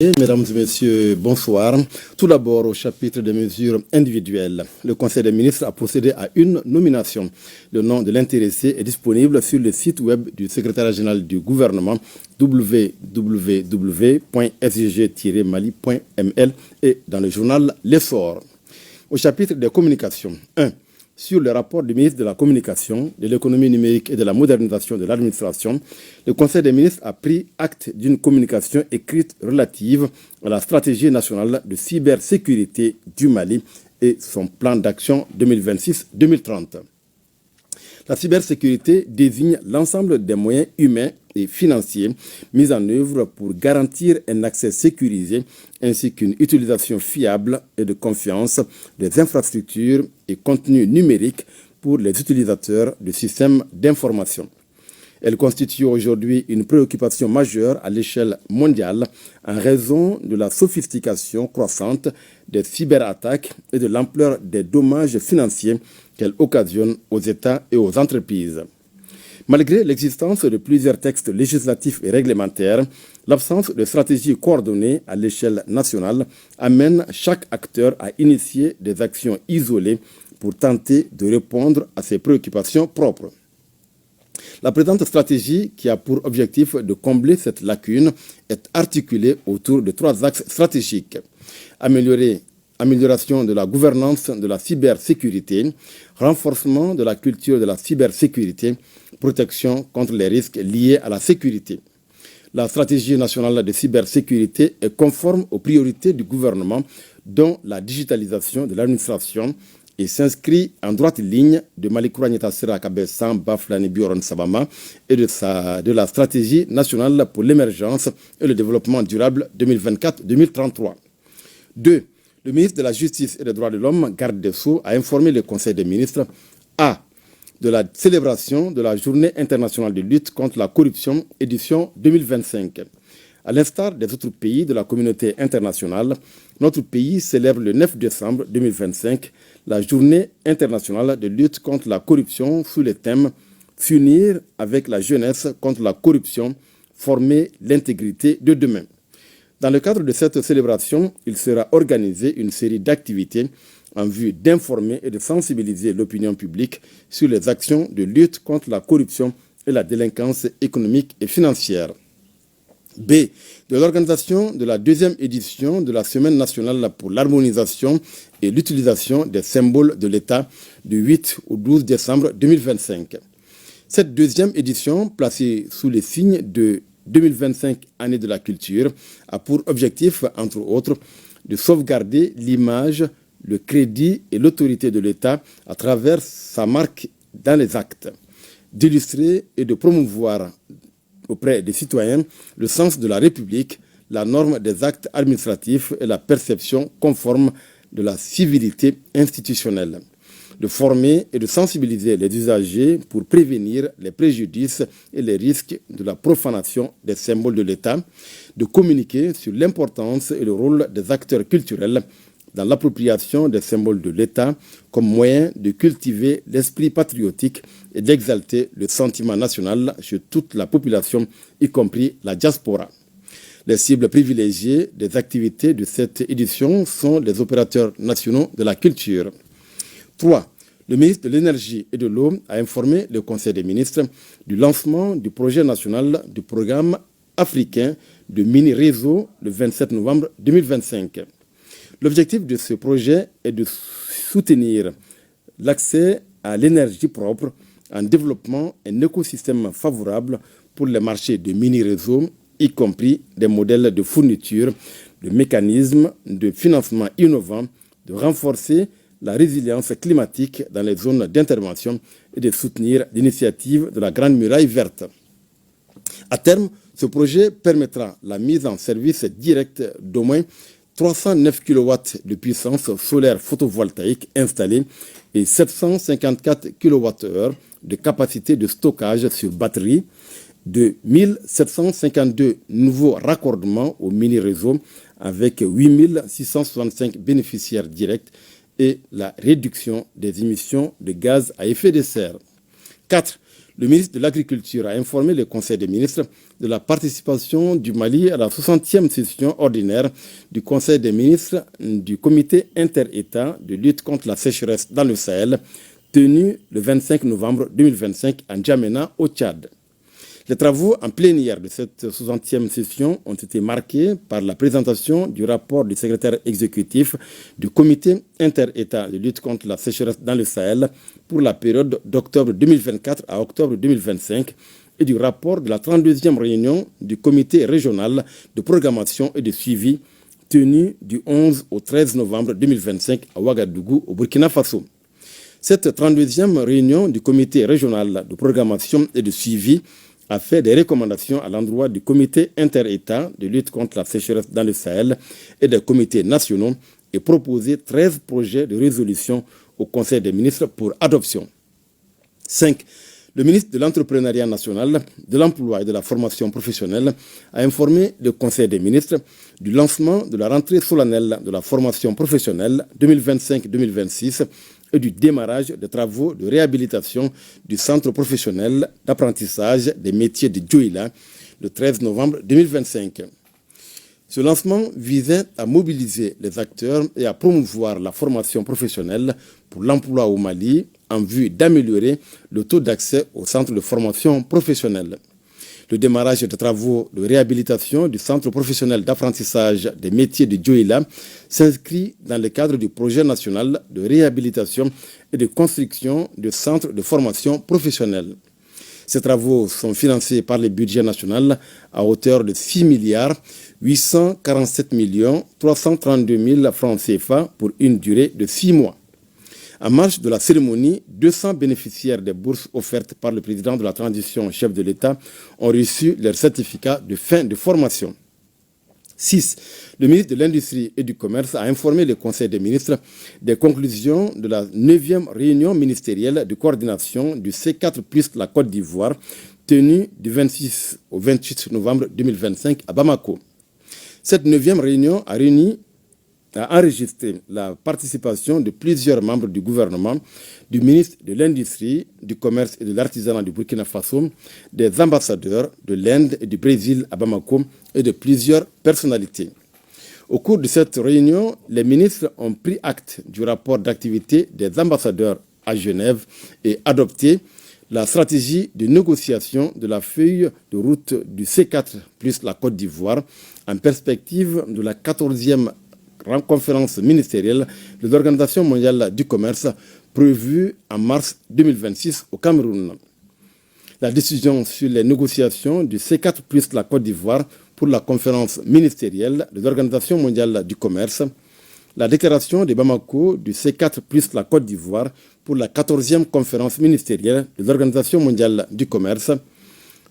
Mesdames et messieurs, bonsoir. Tout d'abord, au chapitre des mesures individuelles, le Conseil des ministres a procédé à une nomination. Le nom de l'intéressé est disponible sur le site web du secrétariat général du gouvernement www.sgg-mali.ml et dans le journal L'Essor. Au chapitre des communications, 1. Sur le rapport du ministre de la Communication, de l'Économie numérique et de la modernisation de l'administration, le Conseil des ministres a pris acte d'une communication écrite relative à la stratégie nationale de cybersécurité du Mali et son plan d'action 2026-2030. La cybersécurité désigne l'ensemble des moyens humains et financiers mis en œuvre pour garantir un accès sécurisé ainsi qu'une utilisation fiable et de confiance des infrastructures et contenus numériques pour les utilisateurs de systèmes d'information. Elle constitue aujourd'hui une préoccupation majeure à l'échelle mondiale en raison de la sophistication croissante des cyberattaques et de l'ampleur des dommages financiers qu'elle occasionne aux États et aux entreprises. Malgré l'existence de plusieurs textes législatifs et réglementaires, l'absence de stratégie coordonnée à l'échelle nationale amène chaque acteur à initier des actions isolées pour tenter de répondre à ses préoccupations propres. La présente stratégie, qui a pour objectif de combler cette lacune, est articulée autour de 3 axes stratégiques. Amélioration de la gouvernance de la cybersécurité, renforcement de la culture de la cybersécurité, protection contre les risques liés à la sécurité. La stratégie nationale de cybersécurité est conforme aux priorités du gouvernement, dont la digitalisation de l'administration, et s'inscrit en droite ligne de Malikoura Nietassera Kabessan Baflani Bioron Sabama et de la stratégie nationale pour l'émergence et le développement durable 2024-2033. 2. Le ministre de la Justice et des Droits de l'Homme, garde des Sceaux, a informé le Conseil des ministres A. de la célébration de la Journée internationale de lutte contre la corruption, édition 2025. À l'instar des autres pays de la communauté internationale, notre pays célèbre le 9 décembre 2025 la Journée internationale de lutte contre la corruption sous le thème « S'unir avec la jeunesse contre la corruption, former l'intégrité de demain ». Dans le cadre de cette célébration, il sera organisé une série d'activités en vue d'informer et de sensibiliser l'opinion publique sur les actions de lutte contre la corruption et la délinquance économique et financière. B. De l'organisation de la 2e édition de la Semaine nationale pour l'harmonisation et l'utilisation des symboles de l'État du 8 au 12 décembre 2025. Cette 2e édition, placée sous les signes de 2025 année de la culture, a pour objectif, entre autres, de sauvegarder l'image, le crédit et l'autorité de l'État à travers sa marque dans les actes, d'illustrer et de promouvoir auprès des citoyens le sens de la République, la norme des actes administratifs et la perception conforme de la civilité institutionnelle, de former et de sensibiliser les usagers pour prévenir les préjudices et les risques de la profanation des symboles de l'État, de communiquer sur l'importance et le rôle des acteurs culturels dans l'appropriation des symboles de l'État comme moyen de cultiver l'esprit patriotique et d'exalter le sentiment national chez toute la population, y compris la diaspora. Les cibles privilégiées des activités de cette édition sont les opérateurs nationaux de la culture. 3. Le ministre de l'Énergie et de l'Eau a informé le Conseil des ministres du lancement du projet national du programme africain de mini-réseau le 27 novembre 2025. L'objectif de ce projet est de soutenir l'accès à l'énergie propre en développant un écosystème favorable pour les marchés de mini-réseaux, y compris des modèles de fourniture, de mécanismes de financement innovants, de renforcer la résilience climatique dans les zones d'intervention et de soutenir l'initiative de la Grande Muraille verte. À terme, ce projet permettra la mise en service directe d'au moins 309 kW de puissance solaire photovoltaïque installée et 754 kWh de capacité de stockage sur batterie, de 1752 nouveaux raccordements au mini-réseau avec 8665 bénéficiaires directs et la réduction des émissions de gaz à effet de serre. 4. Le ministre de l'Agriculture a informé le Conseil des ministres de la participation du Mali à la 60e session ordinaire du Conseil des ministres du Comité inter-État de lutte contre la sécheresse dans le Sahel, tenue le 25 novembre 2025 à N'Djamena, au Tchad. Les travaux en plénière de cette 60e session ont été marqués par la présentation du rapport du secrétaire exécutif du Comité inter-État de lutte contre la sécheresse dans le Sahel pour la période d'octobre 2024 à octobre 2025 et du rapport de la 32e réunion du Comité régional de programmation et de suivi tenue du 11 au 13 novembre 2025 à Ouagadougou, au Burkina Faso. Cette 32e réunion du Comité régional de programmation et de suivi a fait des recommandations à l'endroit du Comité inter-État de lutte contre la sécheresse dans le Sahel et des comités nationaux et proposé 13 projets de résolution au Conseil des ministres pour adoption. 5. Le ministre de l'Entrepreneuriat national, de l'Emploi et de la formation professionnelle a informé le Conseil des ministres du lancement de la rentrée solennelle de la formation professionnelle 2025-2026 et du démarrage des travaux de réhabilitation du centre professionnel d'apprentissage des métiers de Dioïla le 13 novembre 2025. Ce lancement visait à mobiliser les acteurs et à promouvoir la formation professionnelle pour l'emploi au Mali en vue d'améliorer le taux d'accès au centre de formation professionnelle. Le démarrage des travaux de réhabilitation du centre professionnel d'apprentissage des métiers de Dioïla s'inscrit dans le cadre du projet national de réhabilitation et de construction du centre de formation professionnelle. Ces travaux sont financés par le budget national à hauteur de 6 milliards 847 332 000 francs CFA pour une durée de 6 mois. En marge de la cérémonie, 200 bénéficiaires des bourses offertes par le président de la transition, chef de l'État, ont reçu leur certificat de fin de formation. 6. Le ministre de l'Industrie et du Commerce a informé le Conseil des ministres des conclusions de la 9e réunion ministérielle de coordination du C4 plus la Côte d'Ivoire, tenue du 26 au 28 novembre 2025 à Bamako. Cette 9e réunion a enregistré la participation de plusieurs membres du gouvernement, du ministre de l'Industrie, du Commerce et de l'Artisanat du Burkina Faso, des ambassadeurs de l'Inde et du Brésil à Bamako et de plusieurs personnalités. Au cours de cette réunion, les ministres ont pris acte du rapport d'activité des ambassadeurs à Genève et adopté la stratégie de négociation de la feuille de route du C4 plus la Côte d'Ivoire en perspective de la 14e conférence ministérielle de l'Organisation mondiale du commerce prévue en mars 2026 au Cameroun. La décision sur les négociations du C4 plus la Côte d'Ivoire pour la conférence ministérielle de l'Organisation mondiale du commerce, la déclaration de Bamako du C4 plus la Côte d'Ivoire pour la 14e conférence ministérielle de l'Organisation mondiale du commerce,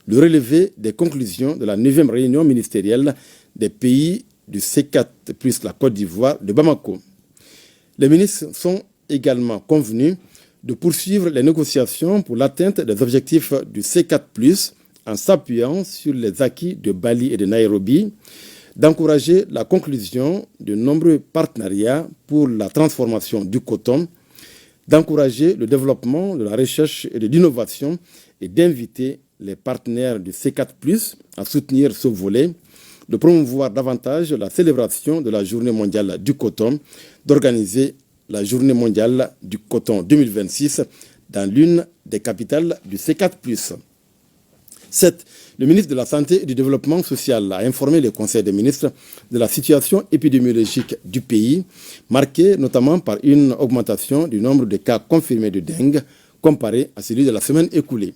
le relevé des conclusions de la 9e réunion ministérielle des pays du C4 plus la Côte d'Ivoire de Bamako. Les ministres sont également convenus de poursuivre les négociations pour l'atteinte des objectifs du C4 plus en s'appuyant sur les acquis de Bali et de Nairobi, d'encourager la conclusion de nombreux partenariats pour la transformation du coton, d'encourager le développement de la recherche et de l'innovation et d'inviter les partenaires du C4 plus à soutenir ce volet, de promouvoir davantage la célébration de la Journée mondiale du coton, d'organiser la Journée mondiale du coton 2026 dans l'une des capitales du C4+. 7. Le ministre de la Santé et du Développement social a informé le Conseil des ministres de la situation épidémiologique du pays, marquée notamment par une augmentation du nombre de cas confirmés de dengue comparé à celui de la semaine écoulée.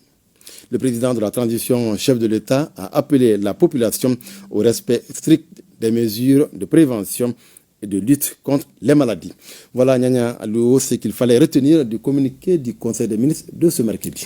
Le président de la transition, chef de l'État, a appelé la population au respect strict des mesures de prévention et de lutte contre les maladies. Voilà, Nyanya Alou, ce qu'il fallait retenir du communiqué du Conseil des ministres de ce mercredi.